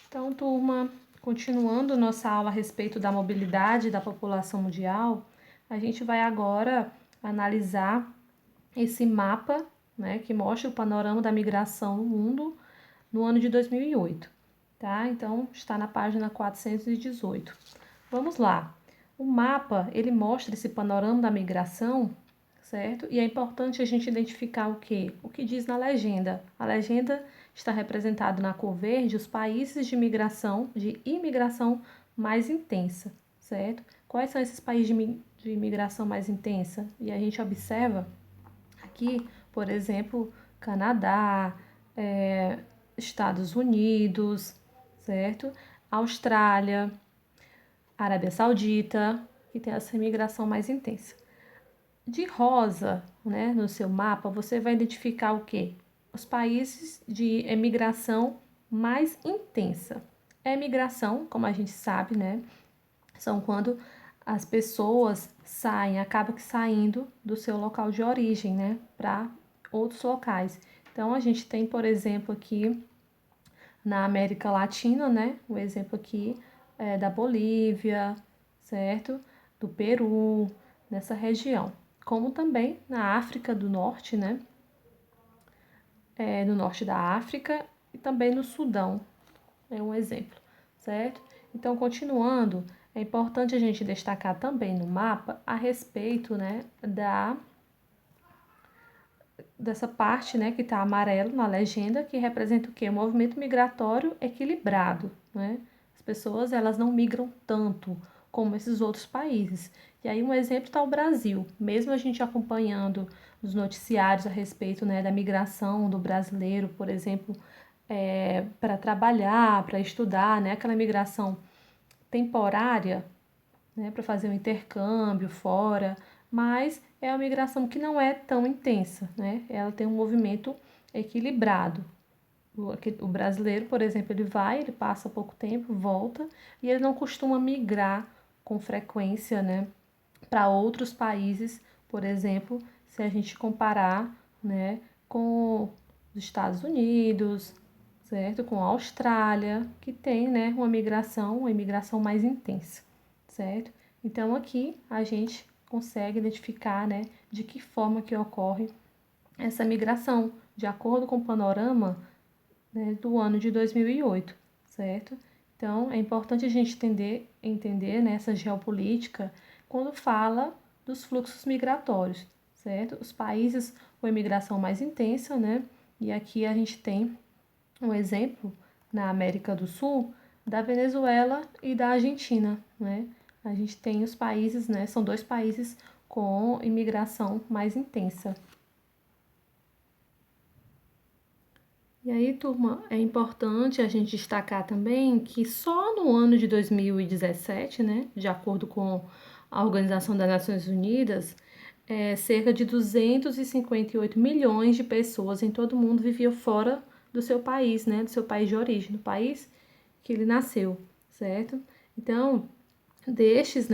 Então, turma, continuando nossa aula a respeito da mobilidade da população mundial, a gente vai agora analisar esse mapa, né, que mostra o panorama da migração no mundo no ano de 2008, tá? Então, está na página 418. Vamos lá. O mapa, ele mostra esse panorama da migração, certo? E é importante a gente identificar o quê? O que diz na legenda. A legenda está representado na cor verde os países de imigração mais intensa, certo? Quais são esses países de imigração mais intensa? E a gente observa aqui, por exemplo, Canadá, Estados Unidos, certo? Austrália, Arábia Saudita, que tem essa imigração mais intensa. De rosa, né, no seu mapa, você vai identificar o quê? Os países de emigração mais intensa. A emigração, como a gente sabe, né, são quando as pessoas saem, acabam que saindo do seu local de origem, né, para outros locais. Então, a gente tem, por exemplo, aqui na América Latina, né, o exemplo aqui é da Bolívia, certo? Do Peru, nessa região. Como também na África do Norte, né? No norte da África e também no Sudão, é um exemplo, certo? Então, continuando, é importante a gente destacar também no mapa a respeito, né, dessa parte, né, que está amarelo na legenda, que representa o quê? O movimento migratório equilibrado, né? As pessoas, elas não migram tanto como esses outros países. E aí um exemplo está o Brasil. Mesmo a gente acompanhando os noticiários a respeito, né, da migração do brasileiro, por exemplo, para trabalhar, para estudar, né, aquela migração temporária, né, para fazer um intercâmbio fora, mas é uma migração que não é tão intensa, né? Ela tem um movimento equilibrado. O brasileiro, por exemplo, ele passa pouco tempo, volta, e ele não costuma migrar com frequência, né, para outros países, por exemplo, se a gente comparar, né, com os Estados Unidos, certo? Com a Austrália, que tem, né, uma imigração mais intensa, certo? Então aqui a gente consegue identificar, né, de que forma que ocorre essa migração, de acordo com o panorama, né, do ano de 2008, certo? Então é importante a gente entender né, essa geopolítica quando fala dos fluxos migratórios, certo? Os países com imigração mais intensa, né? E aqui a gente tem um exemplo na América do Sul da Venezuela e da Argentina, né? A gente tem os países, né? São dois países com imigração mais intensa. E aí, turma, é importante a gente destacar também que só no ano de 2017, né, de acordo com a Organização das Nações Unidas, cerca de 258 milhões de pessoas em todo o mundo viviam fora do seu país, né, do seu país de origem, do país que ele nasceu, certo? Então, desses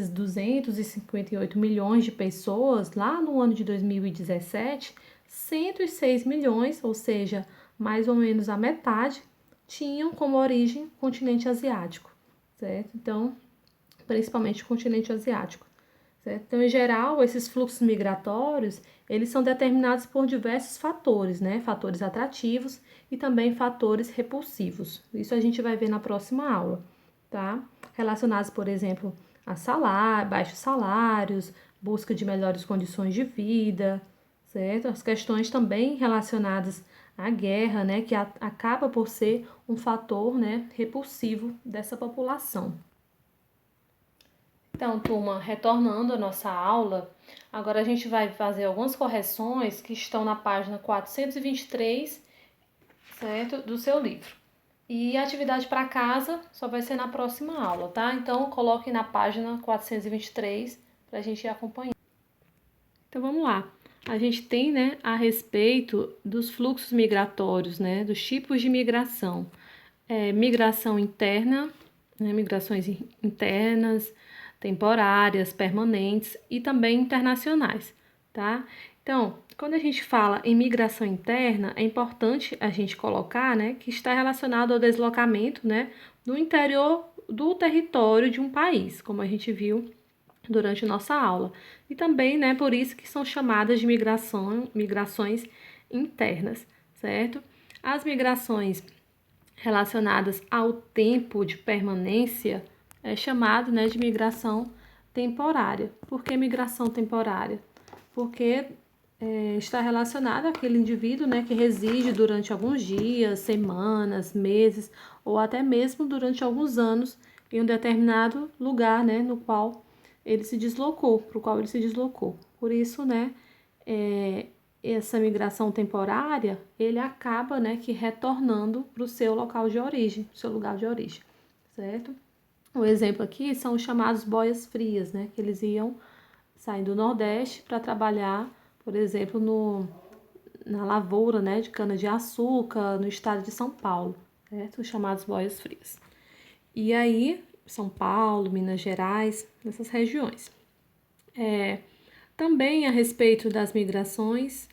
258 milhões de pessoas, lá no ano de 2017, 106 milhões, ou seja, mais ou menos a metade, tinham como origem o continente asiático, certo? Então, principalmente o continente asiático, certo? Então, em geral, esses fluxos migratórios, eles são determinados por diversos fatores, né? Fatores atrativos e também fatores repulsivos. Isso a gente vai ver na próxima aula, tá? Relacionados, por exemplo, a baixos salários, busca de melhores condições de vida, certo? As questões também relacionadas à guerra, né, que acaba por ser um fator, né, repulsivo dessa população. Então, turma, retornando à nossa aula, agora a gente vai fazer algumas correções que estão na página 423, certo, do seu livro. E a atividade para casa só vai ser na próxima aula, tá? Então, coloque na página 423 para a gente ir acompanhando. Então, vamos lá. A gente tem, né, a respeito dos fluxos migratórios, né, dos tipos de migração. Migração interna, né, migrações internas, temporárias, permanentes e também internacionais, tá? Então, quando a gente fala em migração interna, é importante a gente colocar, né, que está relacionado ao deslocamento, né, do interior do território de um país, como a gente viu durante nossa aula. E também, né, por isso que são chamadas de migrações internas, certo? As migrações relacionadas ao tempo de permanência é chamado, né, de migração temporária. Por que migração temporária? Porque está relacionado àquele indivíduo, né, que reside durante alguns dias, semanas, meses ou até mesmo durante alguns anos em um determinado lugar, né, no qual ele se deslocou, para o qual ele se deslocou. Por isso, né, essa migração temporária, ele acaba, né, que retornando para o seu local de origem, seu lugar de origem, certo? O exemplo aqui são os chamados boias frias, né, que eles iam sair do Nordeste para trabalhar, por exemplo, na lavoura, né, de cana-de-açúcar, no estado de São Paulo, certo? Os chamados boias frias. E aí, São Paulo, Minas Gerais, nessas regiões. Também a respeito das migrações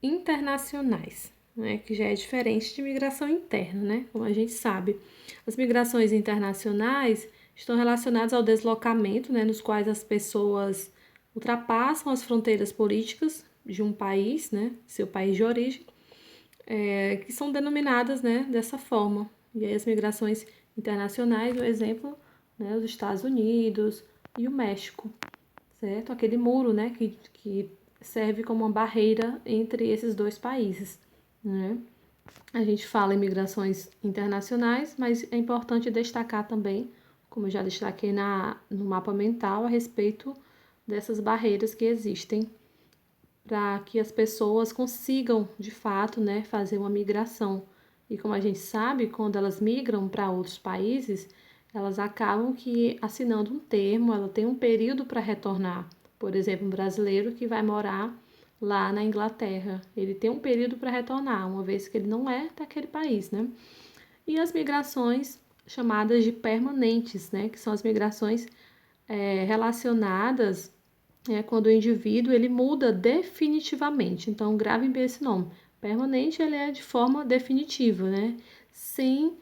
internacionais, né, que já é diferente de migração interna, né? Como a gente sabe, as migrações internacionais estão relacionadas ao deslocamento, né, nos quais as pessoas ultrapassam as fronteiras políticas de um país, né, seu país de origem, que são denominadas, né, dessa forma. E aí as migrações internacionais, o exemplo, né, os Estados Unidos e o México, certo? Aquele muro, né, que serve como uma barreira entre esses dois países, né? A gente fala em migrações internacionais, mas é importante destacar também, como eu já destaquei no mapa mental, a respeito dessas barreiras que existem para que as pessoas consigam, de fato, né, fazer uma migração. E como a gente sabe, quando elas migram para outros países, elas acabam que assinando um termo, ela tem um período para retornar. Por exemplo, um brasileiro que vai morar lá na Inglaterra, ele tem um período para retornar, uma vez que ele não é daquele país, né? E as migrações chamadas de permanentes, né, que são as migrações relacionadas quando o indivíduo ele muda definitivamente. Então, grave bem esse nome. Permanente ele é de forma definitiva, né? Sem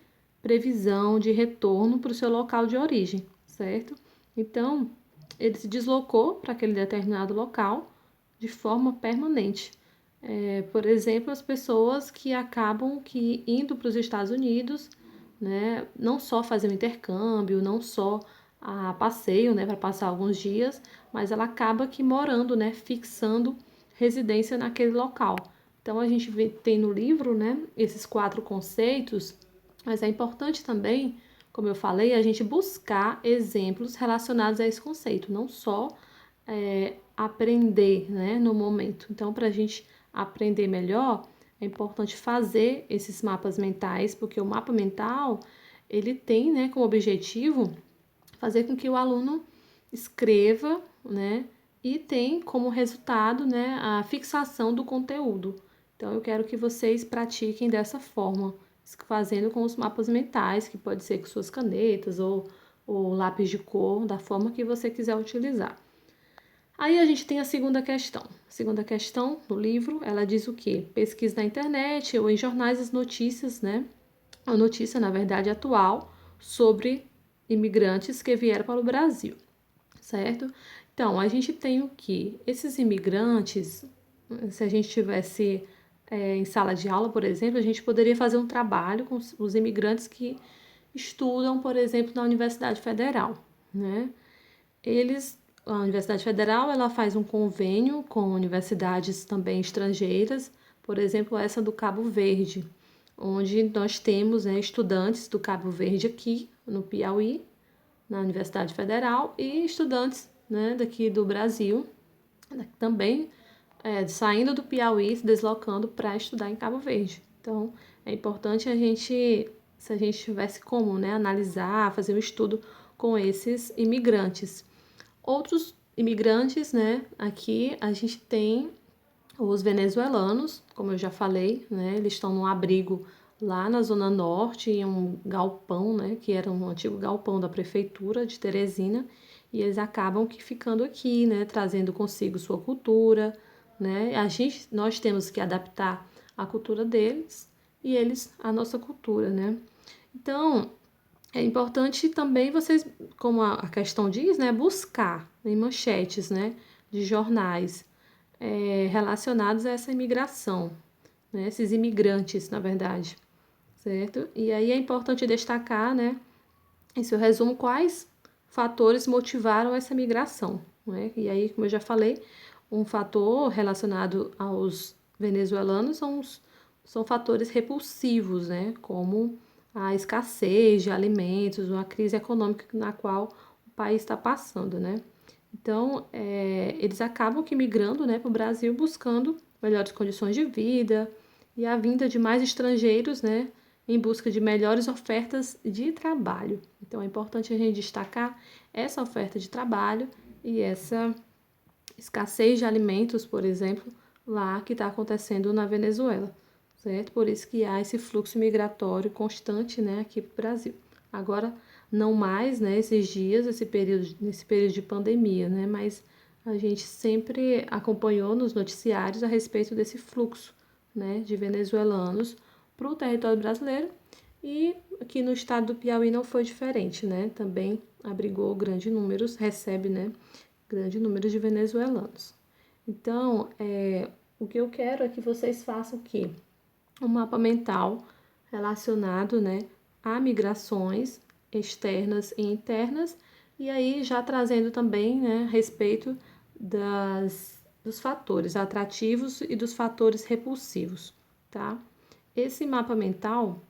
previsão de retorno para o seu local de origem, certo? Então, ele se deslocou para aquele determinado local de forma permanente. Por exemplo, as pessoas que acabam que indo para os Estados Unidos, né, não só fazer um intercâmbio, não só a passeio, né, para passar alguns dias, mas ela acaba que morando, né, fixando residência naquele local. Então a gente tem no livro, né, esses 4 conceitos, mas é importante também, como eu falei, a gente buscar exemplos relacionados a esse conceito, não só aprender, né, no momento. Então, para a gente aprender melhor, é importante fazer esses mapas mentais, porque o mapa mental ele tem, né, como objetivo fazer com que o aluno escreva, né, e tem como resultado, né, a fixação do conteúdo. Então, eu quero que vocês pratiquem dessa forma, fazendo com os mapas mentais, que pode ser com suas canetas ou lápis de cor, da forma que você quiser utilizar. Aí a gente tem a segunda questão. A segunda questão no livro, ela diz o quê? Pesquisa na internet ou em jornais as notícias, né? A notícia, na verdade, atual sobre imigrantes que vieram para o Brasil, certo? Então, a gente tem o que? Esses imigrantes, se a gente tivesse em sala de aula, por exemplo, a gente poderia fazer um trabalho com os imigrantes que estudam, por exemplo, na Universidade Federal, né? A Universidade Federal, ela faz um convênio com universidades também estrangeiras, por exemplo, essa do Cabo Verde, onde nós temos, né, estudantes do Cabo Verde aqui no Piauí, na Universidade Federal, e estudantes, né, daqui do Brasil, também saindo do Piauí, se deslocando para estudar em Cabo Verde. Então, é importante a gente, se a gente tivesse como, né, analisar, fazer um estudo com esses imigrantes. Outros imigrantes, né, aqui a gente tem os venezuelanos, como eu já falei, né, eles estão num abrigo lá na Zona Norte, em um galpão, né, que era um antigo galpão da prefeitura de Teresina, e eles acabam que ficando aqui, né, trazendo consigo sua cultura, né? Nós temos que adaptar a cultura deles e eles a nossa cultura, né? Então, é importante também vocês, como a questão diz, né, buscar em manchetes, né, de jornais relacionados a essa imigração, né, esses imigrantes, na verdade, certo? E aí é importante destacar, né, em seu resumo, quais fatores motivaram essa migração, né? E aí, como eu já falei, um fator relacionado aos venezuelanos são fatores repulsivos, né? Como a escassez de alimentos, uma crise econômica na qual o país está passando, né? Então, eles acabam que migrando, né, para o Brasil buscando melhores condições de vida e a vinda de mais estrangeiros, né, em busca de melhores ofertas de trabalho. Então, é importante a gente destacar essa oferta de trabalho e essa escassez de alimentos, por exemplo, lá que está acontecendo na Venezuela, certo? Por isso que há esse fluxo migratório constante, né, aqui para o Brasil. Agora, não mais, né, esses dias, nesse período de pandemia, né, mas a gente sempre acompanhou nos noticiários a respeito desse fluxo, né, de venezuelanos para o território brasileiro e aqui no estado do Piauí não foi diferente, né, também abrigou grandes números, recebe, né, grande número de venezuelanos. Então, o que eu quero é que vocês façam o quê? Um mapa mental relacionado, né, a migrações externas e internas, e aí já trazendo também, né, a respeito dos fatores atrativos e dos fatores repulsivos, tá? Esse mapa mental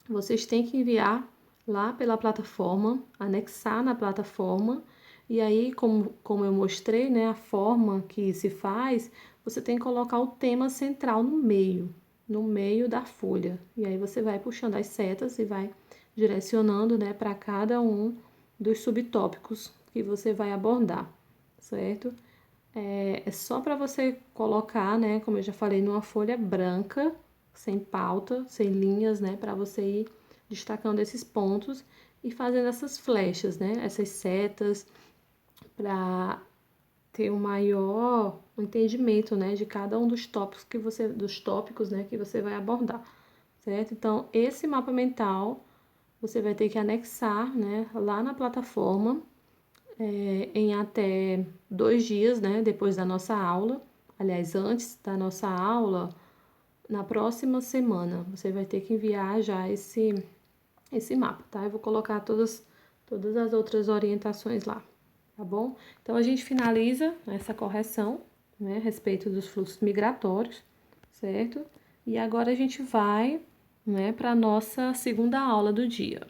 vocês têm que enviar lá pela plataforma, anexar na plataforma, e aí, como eu mostrei, né, a forma que se faz, você tem que colocar o tema central no meio da folha. E aí você vai puxando as setas e vai direcionando, né, para cada um dos subtópicos que você vai abordar, certo? É só para você colocar, né, como eu já falei, numa folha branca, sem pauta, sem linhas, né, para você ir destacando esses pontos e fazendo essas flechas, né, essas setas, para ter um maior entendimento, né, de cada um dos tópicos, né, que você vai abordar, certo? Então, esse mapa mental você vai ter que anexar, né, lá na plataforma em até 2 dias, né, depois da nossa aula. Aliás, antes da nossa aula, na próxima semana, você vai ter que enviar já esse mapa, tá? Eu vou colocar todas as outras orientações lá, tá bom? Então, a gente finaliza essa correção, né, a respeito dos fluxos migratórios, certo? E agora a gente vai, né, para a nossa segunda aula do dia.